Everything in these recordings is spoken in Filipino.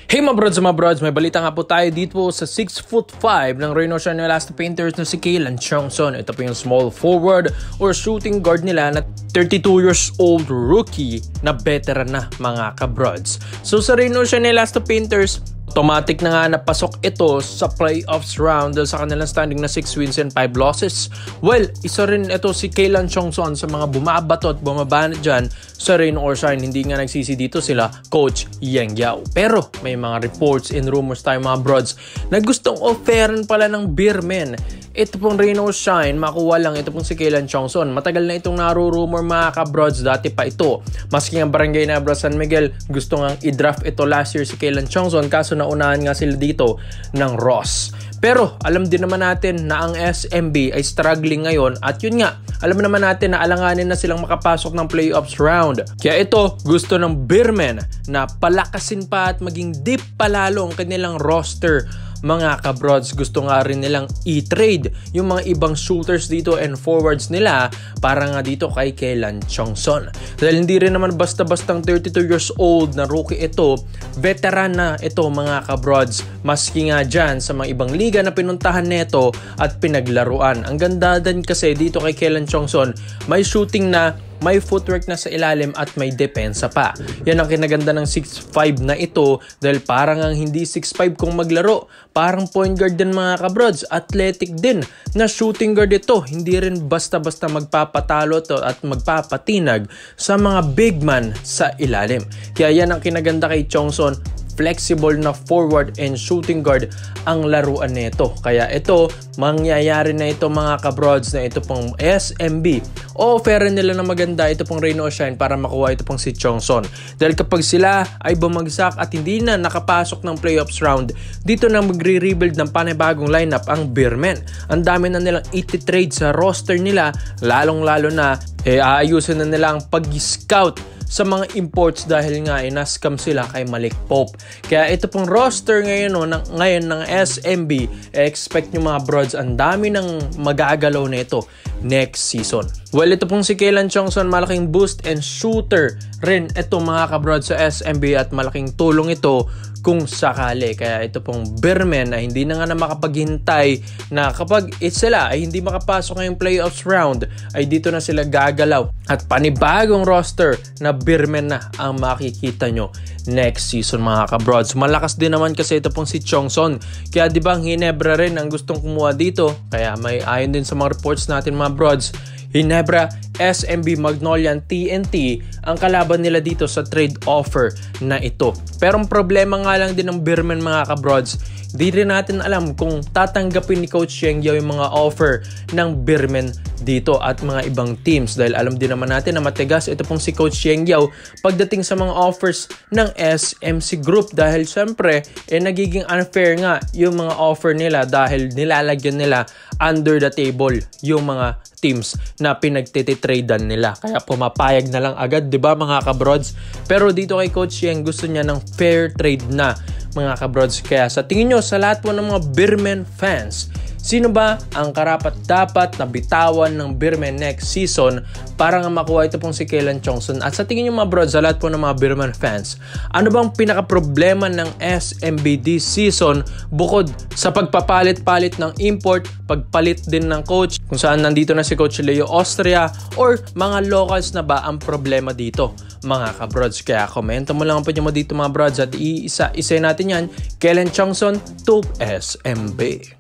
Hey mga broads, may balita nga po tayo dito sa 6'5" ng Reno Ocean Elasta Painters na si Kaylan Chongson. Ito po yung small forward or shooting guard nila na 32 years old rookie na veteran na mga kabrods. So sa Reno Ocean Elasta Painters, automatic na nga napasok ito sa playoffs round dahil sa kanilang standing na 6 wins and 5 losses. Well, isa rin ito si Kaylan Chongson sa mga bumabato at bumaba na dyan sa Reno Ocean. Hindi nga nagsisi dito sila Coach Yang Yao. Pero may mga reports and rumors tayo mga broads na gustong offeran pala ng Beermen. Ito pong Reno Ocean, makuha lang ito pong si Kaylan Chongson. Matagal na itong narurumor mga kabrods, dati pa ito. Maski ang Barangay Nebra San Miguel, gusto nga i-draft ito last year si Kaylan Chongson, kaso naunahan nga sila dito ng Ross. Pero alam din naman natin na ang SMB ay struggling ngayon at yun nga, alam naman natin na alanganin na silang makapasok ng playoffs round. Kaya ito, gusto ng Beermen na palakasin pa at maging deep palalo ang kanilang roster. Mga kabrods, gusto nga rin nilang i-trade yung mga ibang shooters dito and forwards nila para nga dito kay Kaylan Chongson. Dahil hindi rin naman basta-bastang 32 years old na rookie ito, veteran na ito mga kabrods. Maski nga dyan sa mga ibang liga na pinuntahan neto at pinaglaruan. Ang ganda din kasi dito kay Kaylan Chongson, may shooting na, may footwork na sa ilalim at may depensa pa. Yan ang kinaganda ng 6'5" na ito dahil parang ang hindi 6'5" kung maglaro. Parang point guard din mga kabrods. Athletic din na shooting guard ito. Hindi rin basta-basta magpapatalo to at magpapatinag sa mga big man sa ilalim. Kaya yan ang kinaganda kay Chongson. Flexible na forward and shooting guard ang laruan nito. Kaya ito, mangyayari na ito mga kabrods na ito pong SMB. Offeran nila na maganda ito pong Reno Ocean para makuha ito pong si Chongson. Dahil kapag sila ay bumagsak at hindi na nakapasok ng playoffs round, dito na magre-rebuild ng panibagong lineup ang Beermen. Ang dami na nilang iti-trade sa roster nila, lalong-lalo na aayusin na nila ang pag-scout sa mga imports dahil nga inaskam sila kay Malik Pope. Kaya ito pong roster ngayon ng SMB, expect nyo mga broads, ang dami ng magagalaw na ito next season. Well, ito pong si Kaylan Chongson, malaking boost and shooter rin ito mga kabroads sa SMB at malaking tulong ito kung sakali. Kaya ito pong Beermen ay hindi na nga makapaghintay na kapag sila ay hindi makapasok ngayong playoffs round ay dito na sila gagalaw at panibagong roster na Beermen na ang makikita nyo next season mga kabroads. Malakas din naman kasi ito pong si Chongson. Kaya di ba ang Ginebra rin ang gustong kumuha dito? Kaya may ayon din sa mga reports natin mga broads, Ginebra, SMB, Magnolia, TNT ang kalaban nila dito sa trade offer na ito. Pero ang problema nga lang din ng Beermen mga kabroads, di rin natin alam kung tatanggapin ni Coach Yang Yao yung mga offer ng Beermen dito at mga ibang teams. Dahil alam din naman natin na matigas ito pong si Coach Yang Yao pagdating sa mga offers ng SMC Group. Dahil syempre, nagiging unfair nga yung mga offer nila dahil nilalagyan nila under the table yung mga teams na pinagtititradean nila. Kaya pumapayag na lang agad, di ba mga kabrods? Pero dito kay Coach Yang, gusto niya ng fair trade na mga kabrods. Kaya sa tingin nyo, sa lahat po ng mga Beermen fans, sino ba ang karapat-dapat na bitawan ng Beermen next season para nga makuha ito pong si Kaylan Chongson? At sa tingin nyo mga brods, sa lahat po ng mga Beermen fans, ano bang pinaka-problema ng SMB this season bukod sa pagpapalit-palit ng import, pagpalit din ng coach, kung saan nandito na si Coach Leo Austria, or mga locals na ba ang problema dito mga kabrods? Kaya komento mo lang po nyo dito mga brods at iisa-isa natin yan, Kaylan Chongson to SMB.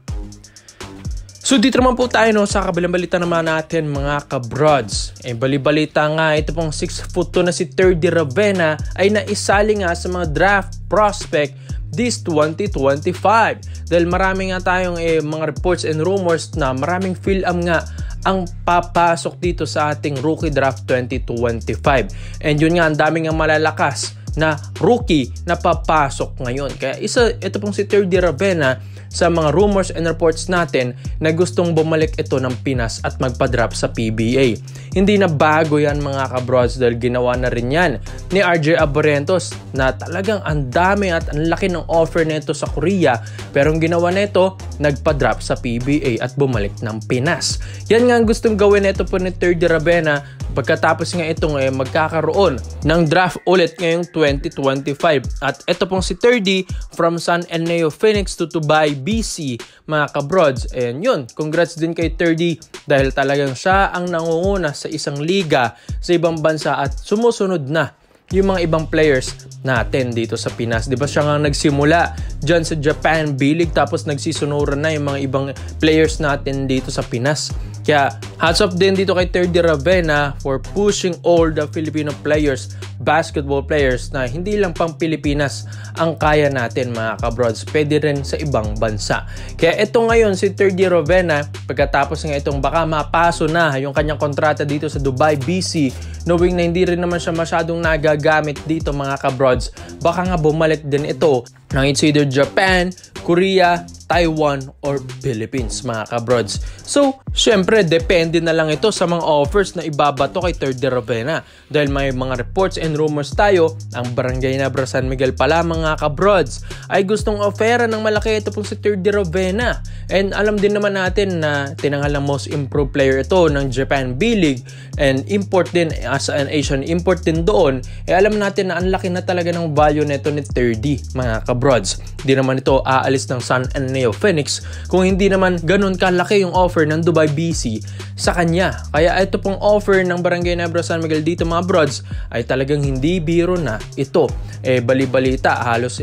So dito naman po tayo sa kabilang balita naman natin mga kabrods. Bali-balita nga ito pong 6'2" na si Terdy Ravena ay naisali nga sa mga draft prospect this 2025. Dahil marami nga tayong mga reports and rumors na maraming fill-up nga ang papasok dito sa ating rookie draft 2025. And yun nga, ang daming nga malalakas na rookie na papasok ngayon. Kaya ito pong si Terdy Ravena sa mga rumors and reports natin na gustong bumalik ito ng Pinas at magpa-drop sa PBA. Hindi na bago yan mga kabrods dahil ginawa na rin yan ni RJ Abarrientos na talagang ang dami at ang laki ng offer nito sa Korea, pero ang ginawa nito, nagpa-drop sa PBA at bumalik ng Pinas. Yan nga ang gustong gawin nito po ni Terdy Ravena pagkatapos nga itong magkakaroon ng draft ulit ngayong 2025. At ito pong si 30 from San Enneo Phoenix to Dubai BC, mga kabrods. And yun, congrats din kay 30 dahil talagang siya ang nangunguna sa isang liga sa ibang bansa at sumusunod na yung mga ibang players natin dito sa Pinas. Di ba siya nga nagsimula dyan sa Japan B-League tapos nagsisunuran na yung mga ibang players natin dito sa Pinas. Kaya hats off din dito kay 30 Ravenna for pushing all the Filipino players, basketball players na hindi lang pang Pilipinas ang kaya natin, mga kabrods. Pwede rin sa ibang bansa. Kaya ito ngayon si 30 Ravenna, pagkatapos nga itong baka mapaso na yung kanyang kontrata dito sa Dubai BC, knowing na hindi rin naman siya masyadong nagagamit dito, mga kabrods, baka nga bumalik din ito ng it's either Japan, Korea, Taiwan, or Philippines, mga kabrods. So, syempre, depende na lang ito sa mga offers na ibabato kay 30 Ravenna. Dahil may mga reports and rumors tayo, ang Barangay Nebra San Miguel pala, mga kabrods, ay gustong offera ng malaki ito pong si 30 Ravenna. And alam din naman natin na tinanghal ng most improved player ito ng Japan B-League and import din as an Asian import din doon. Alam natin na ang laki na talaga ng value nito ni 30, mga kabrods. Hindi naman ito aalis ng San Enneo Phoenix kung hindi naman ganun kalaki yung offer ng Dubai BC sa kanya. Kaya ito pong offer ng Barangay Nebra San Miguel dito, mga brods, ay talagang hindi biro na ito. Bali-balita, halos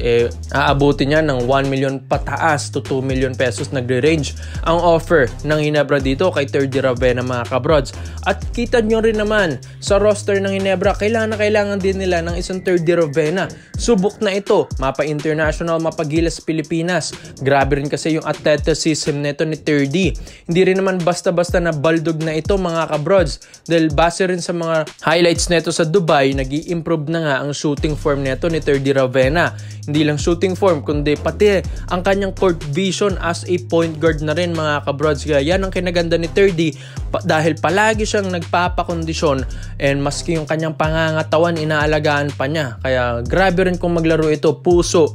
aabutin niya ng 1 million pataas to 2 million pesos nagre-range ang offer ng Ginebra dito kay 30 Ravenna, mga kabrods. At kita nyo rin naman sa roster ng Ginebra, kailangan din nila ng isang 30 Ravenna. Subok na ito, mapa-international, mapagilas Pilipinas. Grabe rin kasi yung athleticism nito ni 30. Hindi rin naman basta-basta na baldog na ito, mga kabrods, dahil base rin sa mga highlights nito sa Dubai, nag-i-improve na nga ang shooting form nito ni 30 Ravenna. Hindi lang shooting form, kundi pati ang kanyang court vision as a point guard na rin, mga kabrods. Kaya yan ang kinaganda ni 30 dahil palagi siyang nagpapakondisyon and maski yung kanyang pangangatawan inaalagaan pa niya. Kaya grabe rin kung maglaro ito, puso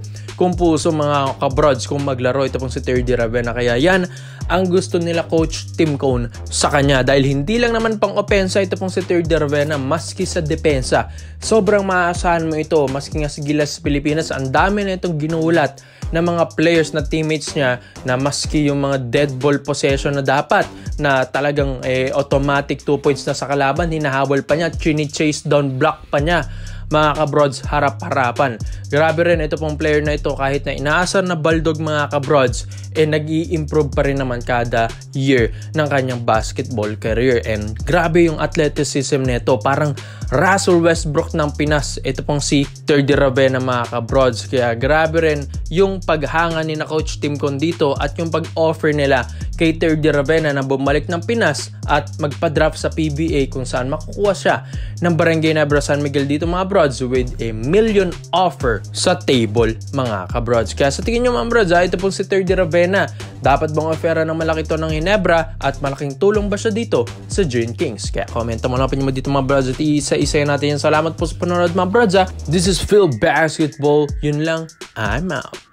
mga kabrods kung maglaro ito pong si 30 Ravenna. Kaya yan ang gusto nila Coach Tim Cone sa kanya dahil hindi lang naman pang opensa ito pong si 30 Ravenna, maski sa depensa sobrang maaasahan mo ito. Maski nga sa Gilas Pilipinas, ang dami na itong ginulat ng mga players na teammates niya na maski yung mga dead ball possession na dapat na talagang automatic 2 points na sa kalaban, hinahabol pa niya, chini-chase down block pa niya, mga kabrods, harap-harapan. Grabe rin ito pong player na ito, kahit na inaasar na baldog, mga kabrods, nag-i-improve pa rin naman kada year ng kanyang basketball career. And grabe yung athleticism nito, parang Russell Westbrook ng Pinas ito pong si 30 Ravenna, mga kabrods. Kaya grabe rin yung paghanga ni na Coach Tim Cone dito at yung pag-offer nila kay 30 Ravenna na bumalik ng Pinas at magpa-draft sa PBA kung saan makukuha siya ng Barangay Nebra San Miguel dito, mga brods, with a million offer sa table, mga kabrods. Kaya sa tingin nyo, mga brods, ito pong si 30 Ravenna, dapat bang ofera ng malaki to ng Ginebra at malaking tulong ba siya dito sa Dream Kings? Kaya comment mo na opinion mo dito, mga brods, at isa-isa natin yan. Salamat po sa panonood, mga brods. This is Phil Basketball. Yun lang, I'm out.